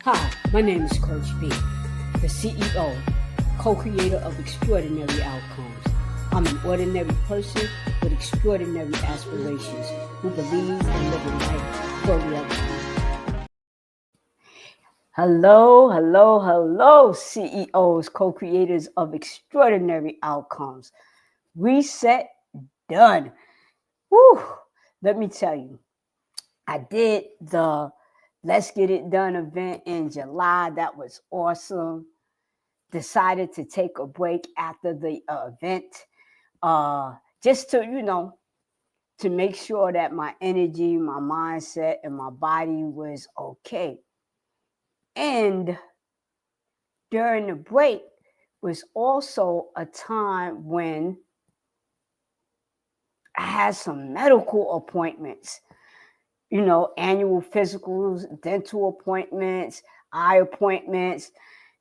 Hi, my name is Coach B, the CEO, co-creator of Extraordinary Outcomes. I'm an ordinary person with extraordinary aspirations who believes in living life fully alive. Hello, CEOs, co-creators of Extraordinary Outcomes. Reset, done. Whew. Let me tell you, I did the Let's Get It Done event in July. That was awesome. Decided to take a break after the event, just to make sure that my energy, my mindset, and my body was okay. And during the break was also a time when I had some medical appointments, annual physicals, dental appointments, eye appointments.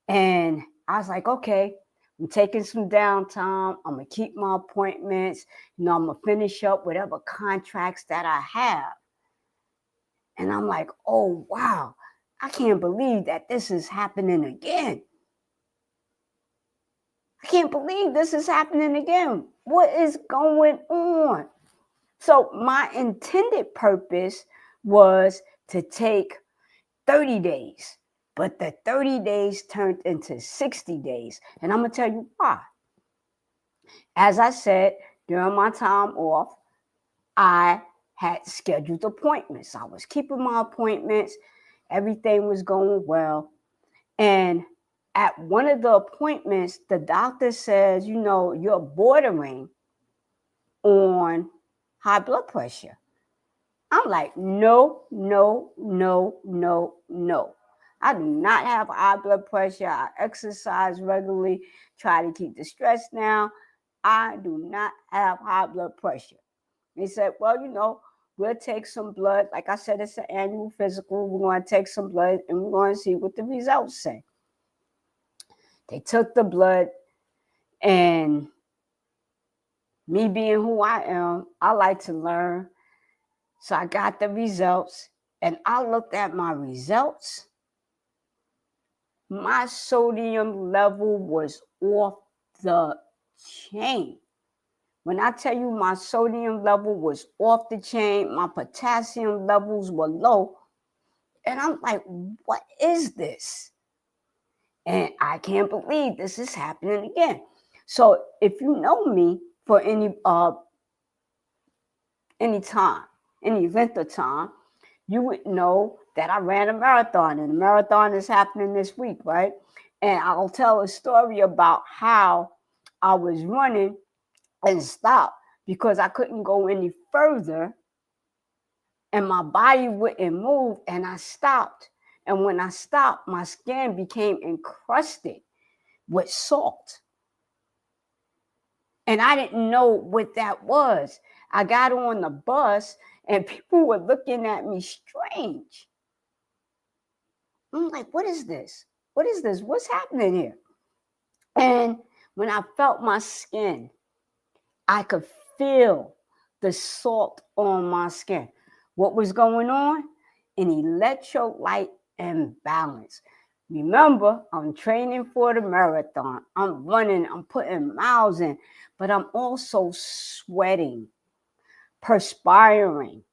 And I was like, okay, I'm taking some downtime. I'm going to keep my appointments. I'm going to finish up whatever contracts that I have. And I'm like, oh, wow, I can't believe that this is happening again. I can't believe this is happening again. What is going on? So my intended purpose was to take 30 days, but the 30 days turned into 60 days. And I'm going to tell you why. As I said, during my time off, I had scheduled appointments. I was keeping my appointments. Everything was going well. And at one of the appointments, the doctor says, you're bordering on high blood pressure. I'm like, no. I do not have high blood pressure. I exercise regularly, try to keep the stress down. I do not have high blood pressure. He said, well, we'll take some blood. Like I said, it's an annual physical. We're going to take some blood and we're going to see what the results say. They took the blood, and me being who I am, I like to learn. So I got the results, and I looked at my results. My sodium level was off the chain. When I tell you my sodium level was off the chain, my potassium levels were low. And I'm like, what is this? And I can't believe this is happening again. So if you know me for any time, any length of time, you would know that I ran a marathon, and the marathon is happening this week, right? And I'll tell a story about how I was running and stopped because I couldn't go any further and my body wouldn't move, and I stopped. And when I stopped, my skin became encrusted with salt. And I didn't know what that was. I got on the bus and people were looking at me strange. I'm like, what is this? What is this? What's happening here? And when I felt my skin, I could feel the salt on my skin. What was going on? An electrolyte imbalance. Remember, I'm training for the marathon. I'm running, I'm putting miles in, but I'm also sweating, perspiring,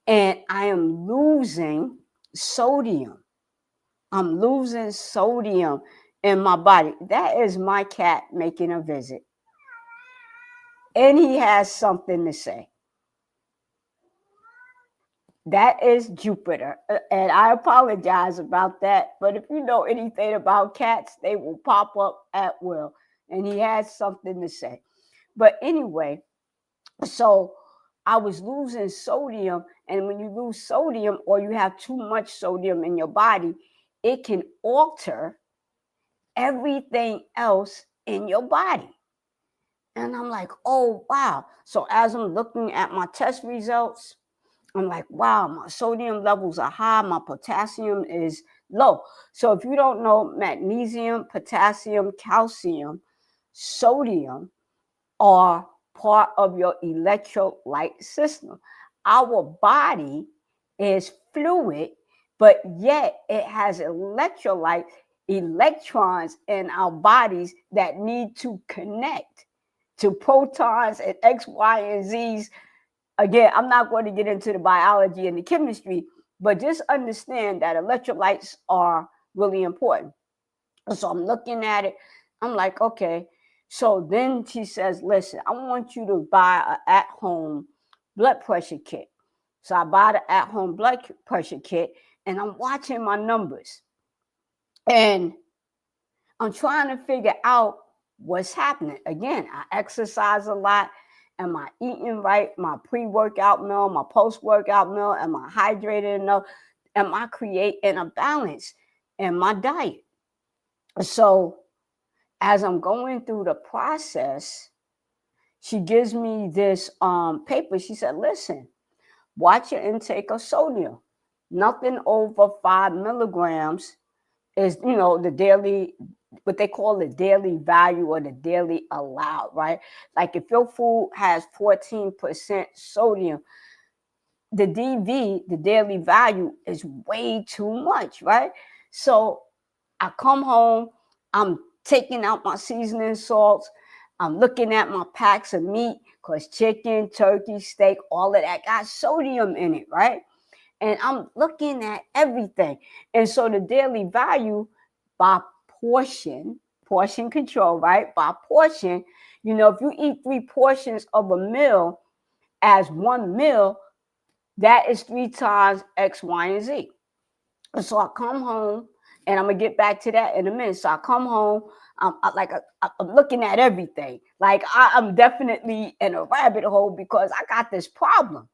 and I am losing sodium. I'm losing sodium in my body. That is my cat making a visit. And he has something to say. That is Jupiter. And I apologize about that. But if you know anything about cats, they will pop up at will. And he has something to say. But anyway, so I was losing sodium. And when you lose sodium or you have too much sodium in your body, it can alter everything else in your body. And I'm like, oh, wow. So as I'm looking at my test results, I'm like, wow, my sodium levels are high. My potassium is low. So if you don't know, magnesium, potassium, calcium, sodium are part of your electrolyte system. Our body is fluid, but yet it has electrolytes, electrons in our bodies that need to connect to protons and X, Y, and Z's. Again, I'm not going to get into the biology and the chemistry, but just understand that electrolytes are really important. So I'm looking at it. I'm like, okay. So then she says, listen, I want you to buy an at-home blood pressure kit. So I buy the at-home blood pressure kit, and I'm watching my numbers. And I'm trying to figure out what's happening. Again, I exercise a lot. Am I eating right? My pre-workout meal, my post-workout meal, am I hydrated enough? Am I creating a balance in my diet? So as I'm going through the process, she gives me this paper. She said, listen, watch your intake of sodium. Nothing over 5 milligrams is, the daily, what they call the daily value or the daily allowed, right? Like if your food has 14% sodium, the DV, the daily value, is way too much, right? So I come home, I'm taking out my seasoning salts, I'm looking at my packs of meat, because chicken, turkey, steak, all of that got sodium in it, right? And I'm looking at everything. And so the daily value by portion control, right? By portion, if you eat 3 portions of a meal as one meal, that is 3 times X, Y, and Z. So I come home, and I'm gonna get back to that in a minute. So I come home, I'm looking at everything. Like I'm definitely in a rabbit hole because I got this problem.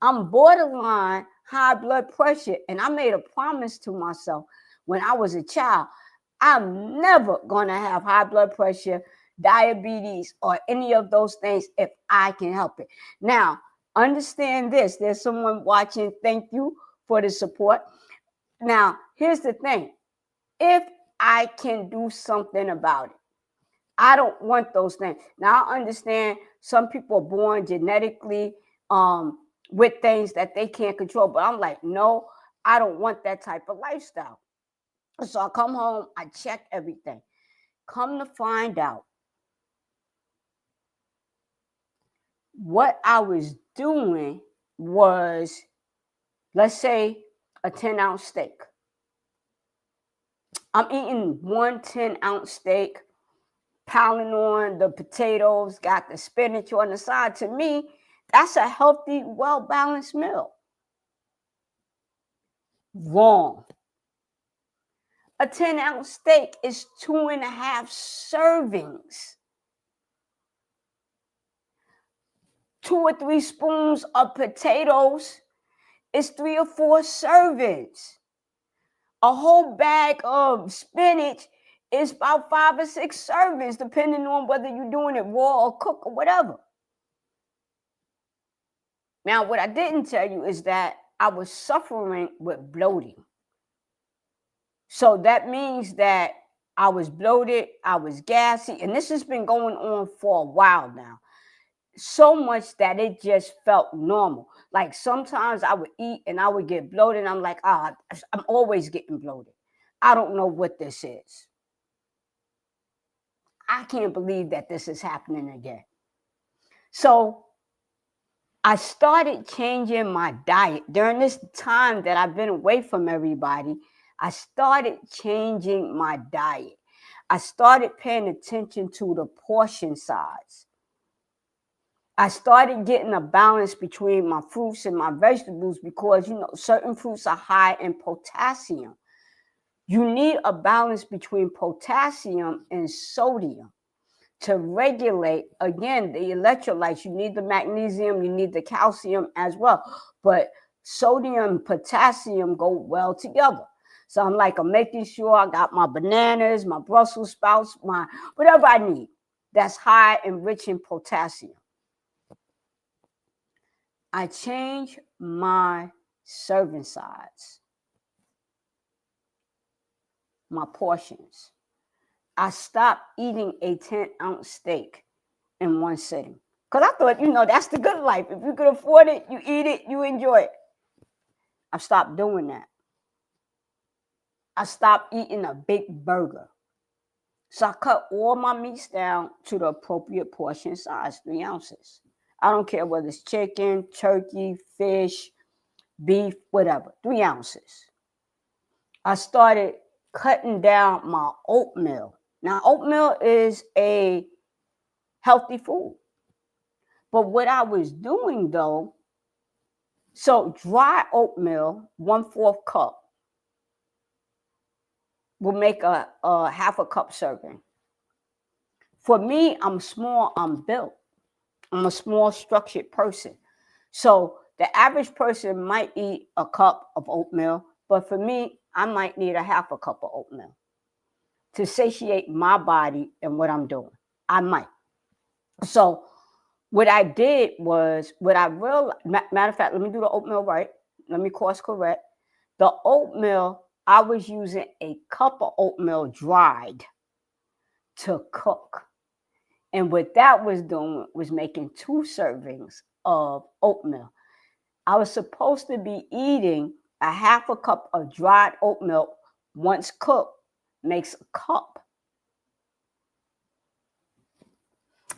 I'm borderline high blood pressure, and I made a promise to myself when I was a child, I'm never gonna have high blood pressure, diabetes, or any of those things if I can help it. Now, understand this. There's someone watching. Thank you for the support. Now, here's the thing. If I can do something about it, I don't want those things. Now, I understand some people are born genetically with things that they can't control, but I'm like, no, I don't want that type of lifestyle. So I come home, I check everything. Come to find out, what I was doing was, let's say, a 10-ounce steak. I'm eating 1 10-ounce steak, piling on the potatoes, got the spinach on the side. To me, that's a healthy, well-balanced meal. Wrong. A 10-ounce steak is 2.5 servings. 2 or 3 spoons of potatoes is 3 or 4 servings. A whole bag of spinach is about 5 or 6 servings, depending on whether you're doing it raw or cooked or whatever. Now, what I didn't tell you is that I was suffering with bloating. So that means that I was bloated, I was gassy, and this has been going on for a while now. So much that it just felt normal. Like sometimes I would eat and I would get bloated, and I'm like, I'm always getting bloated. I don't know what this is. I can't believe that this is happening again. So I started changing my diet during this time that I've been away from everybody. I started changing my diet. I started paying attention to the portion size. I started getting a balance between my fruits and my vegetables because, certain fruits are high in potassium. You need a balance between potassium and sodium to regulate, again, the electrolytes. You need the magnesium, you need the calcium as well. But sodium and potassium go well together. So I'm making sure I got my bananas, my Brussels sprouts, my whatever I need that's high and rich in potassium. I changed my serving size, my portions. I stopped eating a 10-ounce steak in one sitting. Because I thought, that's the good life. If you could afford it, you eat it, you enjoy it. I stopped doing that. I stopped eating a big burger. So I cut all my meats down to the appropriate portion size, 3 ounces. I don't care whether it's chicken, turkey, fish, beef, whatever, 3 ounces. I started cutting down my oatmeal. Now, oatmeal is a healthy food. But what I was doing though, so dry oatmeal, 1/4 cup, will make a half a cup serving. For me, I'm small, I'm built. I'm a small structured person. So the average person might eat a cup of oatmeal, but for me, I might need a half a cup of oatmeal to satiate my body and what I'm doing. I might. So what I did was, what I realized, matter of fact, let me do the oatmeal right. Let me course correct. The oatmeal, I was using a cup of oatmeal dried to cook. And what that was doing was making 2 servings of oatmeal. I was supposed to be eating a half a cup of dried oatmeal once cooked, makes a cup.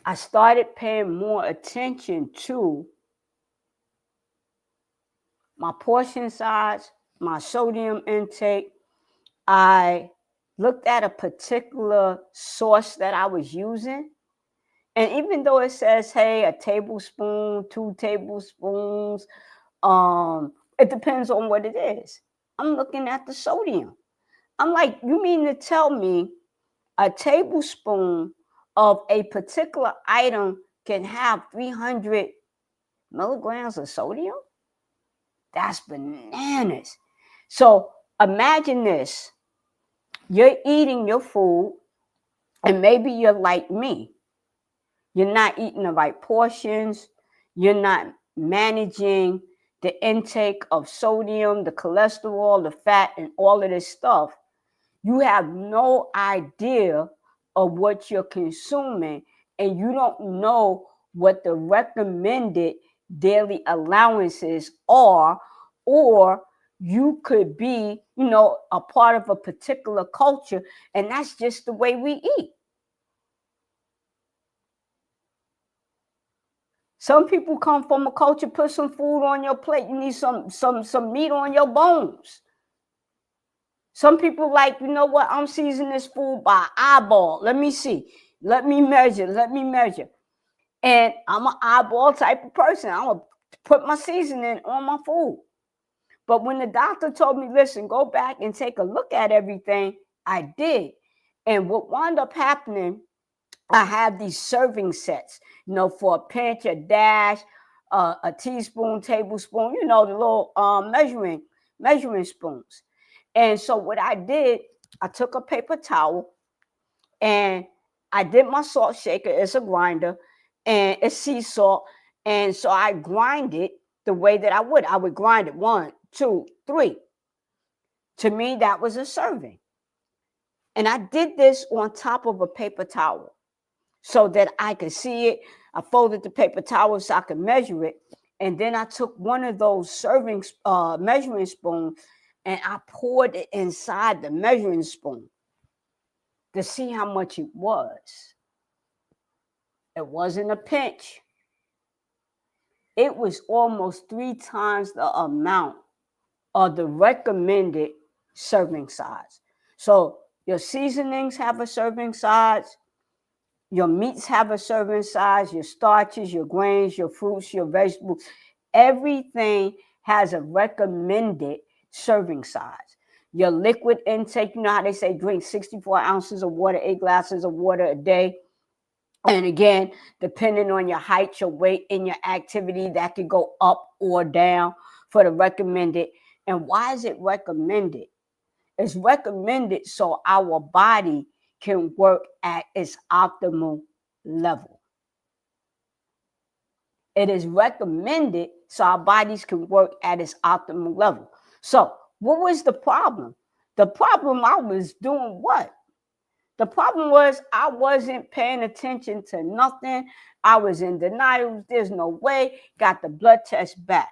I started paying more attention to my portion size, my sodium intake. I looked at a particular sauce that I was using. And even though it says, hey, a tablespoon, 2 tablespoons, it depends on what it is. I'm looking at the sodium. I'm like, you mean to tell me a tablespoon of a particular item can have 300 milligrams of sodium? That's bananas. So imagine this. You're eating your food, and maybe you're like me. You're not eating the right portions. You're not managing the intake of sodium, the cholesterol, the fat, and all of this stuff. You have no idea of what you're consuming, and you don't know what the recommended daily allowances are, or you could be, a part of a particular culture, and that's just the way we eat. Some people come from a culture, put some food on your plate, you need some meat on your bones. Some people like, you know what, I'm seasoning this food by eyeball. Let me see. Let me measure. And I'm an eyeball type of person. I'm going to put my seasoning on my food. But when the doctor told me, listen, go back and take a look at everything, I did. And what wound up happening, I have these serving sets, for a pinch, a dash, a teaspoon, tablespoon, the little measuring spoons. And so what I did, I took a paper towel and I did my salt shaker. It's a grinder and it's sea salt. And so I grind it the way that I would grind it 1, 2, 3. To me, that was a serving. And I did this on top of a paper towel so that I could see it. I folded the paper towel so I could measure it. And then I took one of those measuring spoons and I poured it inside the measuring spoon to see how much it was. It wasn't a pinch. It was almost 3 times the amount of the recommended serving size. So your seasonings have a serving size. Your meats have a serving size, your starches, your grains, your fruits, your vegetables. Everything has a recommended serving size. Your liquid intake, you know how they say drink 64 ounces of water, 8 glasses of water a day. And again, depending on your height, your weight, and your activity, that could go up or down for the recommended. And why is it recommended? It's recommended so our body can work at its optimal level. It is recommended so our bodies can work at its optimal level. So what was the problem? The problem, I was doing what? The problem was I wasn't paying attention to nothing. I was in denial. There's no way. Got the blood test back.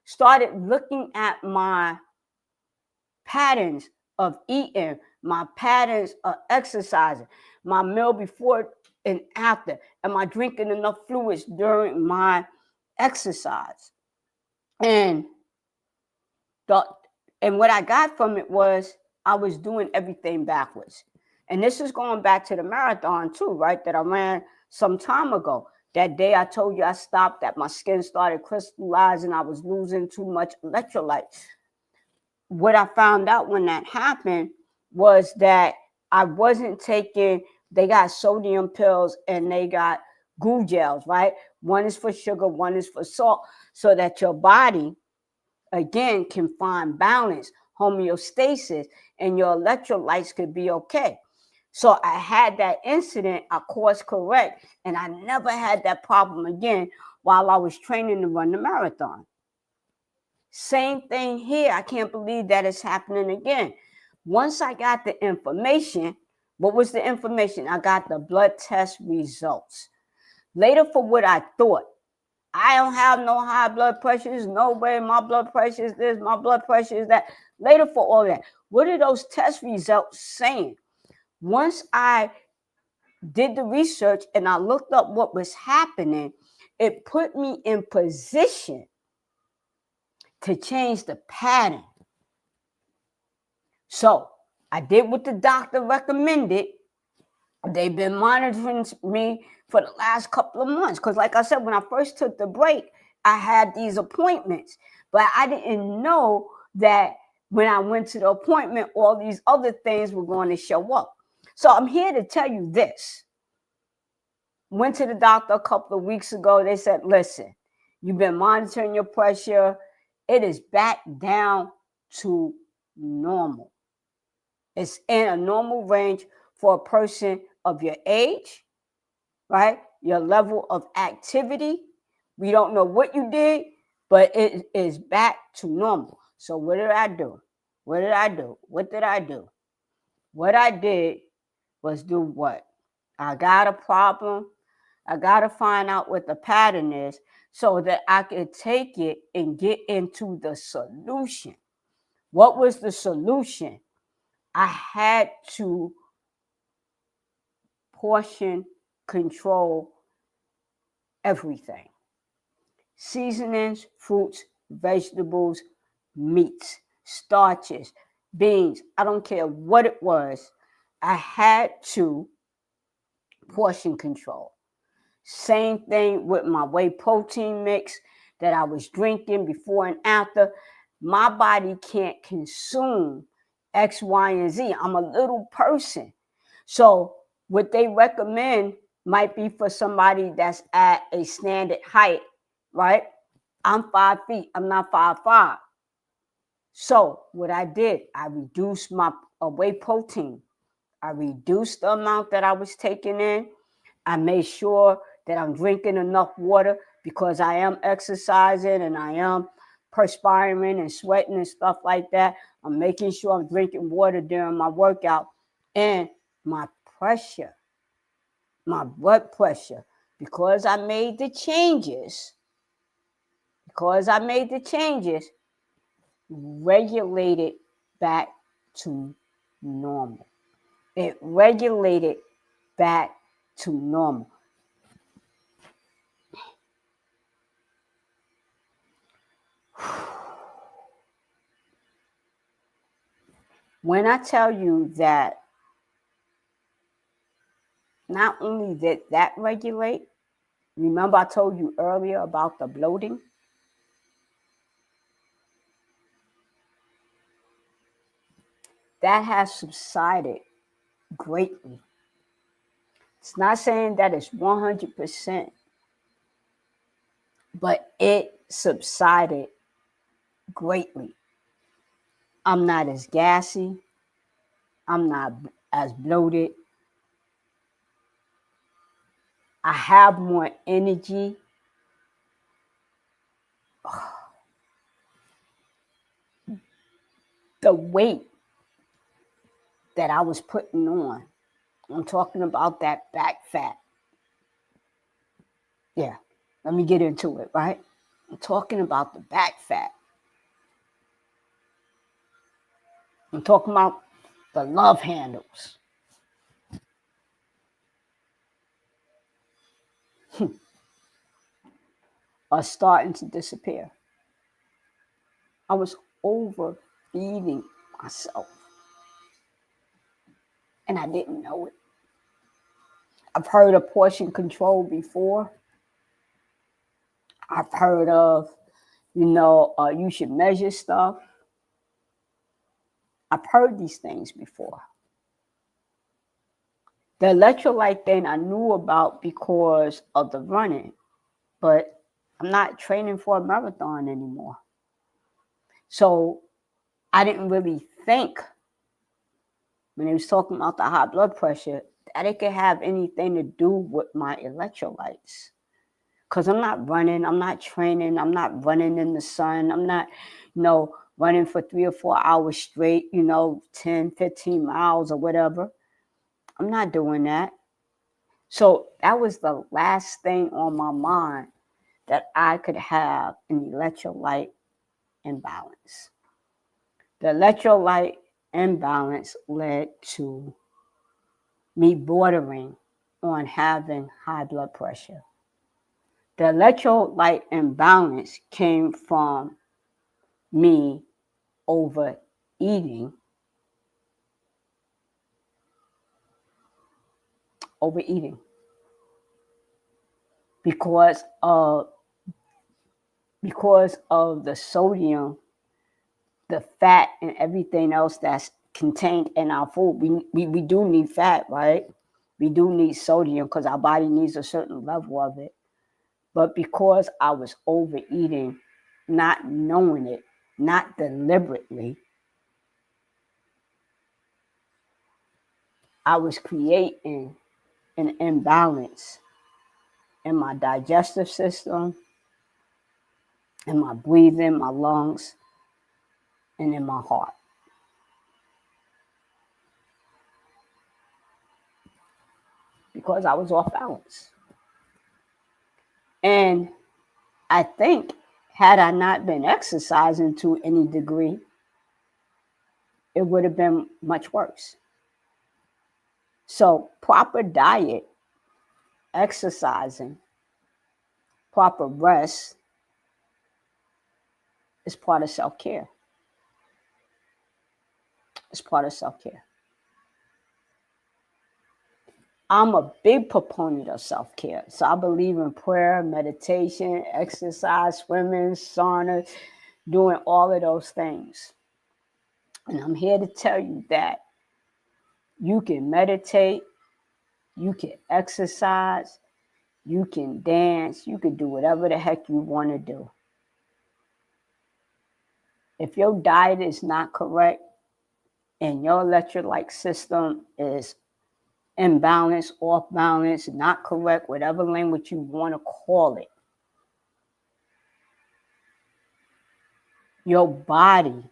Started looking at my patterns of eating, my patterns of exercising, my meal before and after, am I drinking enough fluids during my exercise? And the and what I got from it was I was doing everything backwards. And this is going back to the marathon too, right? That I ran some time ago. That day I told you I stopped, that my skin started crystallizing, I was losing too much electrolytes. What I found out when that happened was that I wasn't taking, they got sodium pills and they got goo gels, right? One is for sugar, one is for salt, so that your body, again, can find balance, homeostasis, and your electrolytes could be okay. So I had that incident, I course correct, and I never had that problem again while I was training to run the marathon. Same thing here. I can't believe that it's happening again. Once I got the information, what was the information? I got the blood test results. Later, for what I thought, I don't have no high blood pressure. There's no way my blood pressure is this, my blood pressure is that. Later, for all that, what are those test results saying? Once I did the research and I looked up what was happening, it put me in position to change the pattern. So I did what the doctor recommended. They've been monitoring me for the last couple of months. Because like I said, when I first took the break, I had these appointments. But I didn't know that when I went to the appointment, all these other things were going to show up. So I'm here to tell you this. Went to the doctor a couple of weeks ago. They said, listen, you've been monitoring your pressure. It is back down to normal. It's in a normal range for a person of your age, right? Your level of activity. We don't know what you did, but it is back to normal. So what did I do? What did I do? What did I do? What I did was do what? I got a problem. I got to find out what the pattern is so that I could take it and get into the solution. What was the solution? I had to portion control everything. Seasonings, fruits, vegetables, meats, starches, beans. I don't care what it was. I had to portion control. Same thing with my whey protein mix that I was drinking before and after. My body can't consume X, Y, and Z. I'm a little person. So what they recommend might be for somebody that's at a standard height, right? I'm 5 feet. I'm not 5'5". So what I did, I reduced my whey protein. I reduced the amount that I was taking in. I made sure that I'm drinking enough water because I am exercising and I am perspiring and sweating and stuff like that. I'm making sure I'm drinking water during my workout. And my pressure, my blood pressure, because I made the changes, regulated back to normal. It regulated back to normal. When I tell you that not only did that regulate, remember I told you earlier about the bloating? That has subsided greatly. It's not saying that it's 100%, but it subsided greatly. I'm not as gassy. I'm not as bloated. I have more energy. The weight that I was putting on, I'm talking about that back fat. Yeah, let me get into it, right? I'm talking about the back fat. I'm talking about the love handles are starting to disappear. I was overfeeding myself, and I didn't know it. I've heard of portion control before. I've heard of, you should measure stuff. I've heard these things before. The electrolyte thing I knew about because of the running, but I'm not training for a marathon anymore. So I didn't really think when they was talking about the high blood pressure that it could have anything to do with my electrolytes. Because I'm not running, I'm not training, I'm not running in the sun, I'm not, running for 3 or 4 hours straight, 10, 15 miles or whatever. I'm not doing that. So that was the last thing on my mind, that I could have an electrolyte imbalance. The electrolyte imbalance led to me bordering on having high blood pressure. The electrolyte imbalance came from me overeating because of the sodium, the fat, and everything else that's contained in our food. We do need fat, right? We do need sodium because our body needs a certain level of it. But because I was overeating, not knowing it, not deliberately, I was creating an imbalance in my digestive system, in my breathing, my lungs, and in my heart. Because I was off balance. And I think, had I not been exercising to any degree, it would have been much worse. So proper diet, exercising, proper rest is part of self-care. It's part of self-care. I'm a big proponent of self-care. So I believe in prayer, meditation, exercise, swimming, sauna, doing all of those things. And I'm here to tell you that you can meditate, you can exercise, you can dance, you can do whatever the heck you want to do. If your diet is not correct and your electrolyte system is imbalanced, off balance, not correct, whatever language you want to call it, your body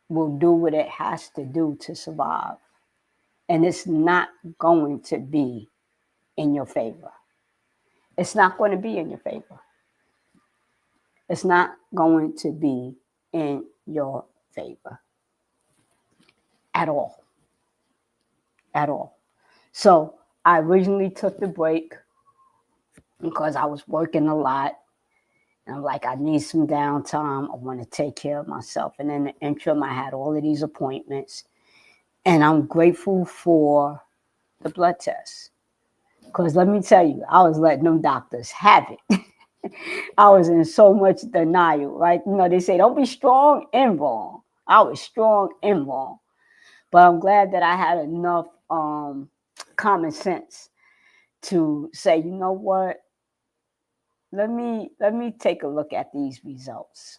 will do what it has to do to survive. And it's not going to be in your favor. It's not going to be in your favor. It's not going to be in your favor at all. At all. So I originally took the break because I was working a lot. And I'm like, I need some downtime. I want to take care of myself. And in the interim, I had all of these appointments. And I'm grateful for the blood tests. Because let me tell you, I was letting them doctors have it. I was in so much denial, right? They say, don't be strong and wrong. I was strong and wrong. But I'm glad that I had enough common sense to say, you know what? Let me take a look at these results.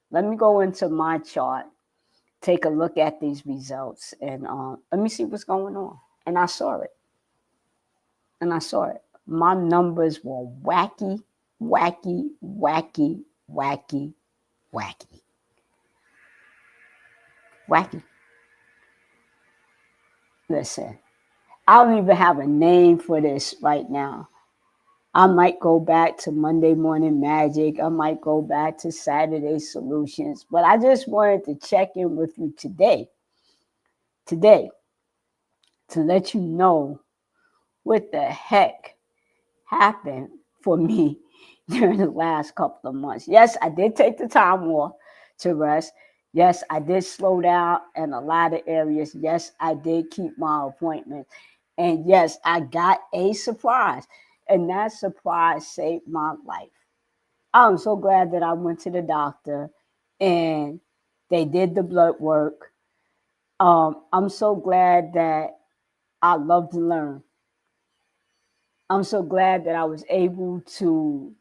Let me go into my chart, take a look at these results, and let me see what's going on. And I saw it. My numbers were wacky, wacky, wacky, wacky, wacky. Wacky. Listen, I don't even have a name for this right now. I might go back to Monday Morning Magic. I might go back to Saturday Solutions. But I just wanted to check in with you today. to let you know what the heck happened for me during the last couple of months. Yes, I did take the time off to rest. Yes, I did slow down in a lot of areas. Yes, I did keep my appointments. And yes, I got a surprise. And that surprise saved my life. I'm so glad that I went to the doctor and they did the blood work. I'm so glad that I love to learn. I'm so glad that I was able to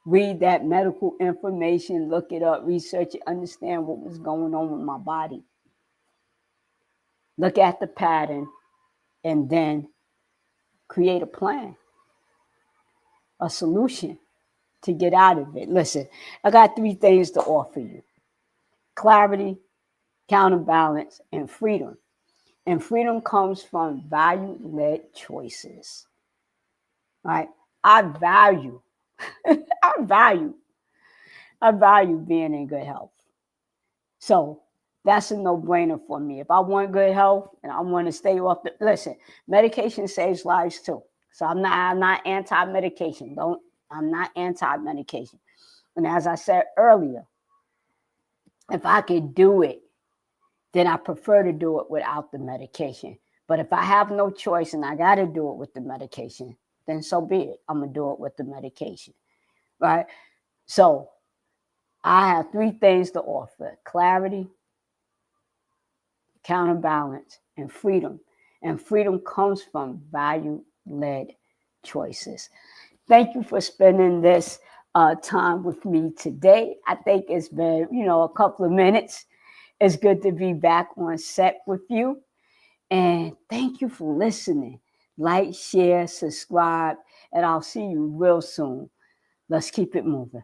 read that medical information, look it up, research it, understand what was going on with my body, look at the pattern, and then create a plan, a solution to get out of it. Listen, I got 3 things to offer you: clarity, counterbalance, and freedom. And freedom comes from value-led choices. Right? I value, I value, I value being in good health. So that's a no-brainer for me. If I want good health and I want to stay off the listen, medication saves lives too. So I'm not anti-medication. I'm not anti-medication. And as I said earlier, if I could do it, then I prefer to do it without the medication. But if I have no choice and I got to do it with the medication, then so be it. I'm going to do it with the medication. Right? So I have 3 things to offer: clarity, counterbalance, and freedom. And freedom comes from value-led choices. Thank you for spending this time with me today. I think it's been, a couple of minutes. It's good to be back on set with you. And thank you for listening. Like, share, subscribe, and I'll see you real soon. Let's keep it moving.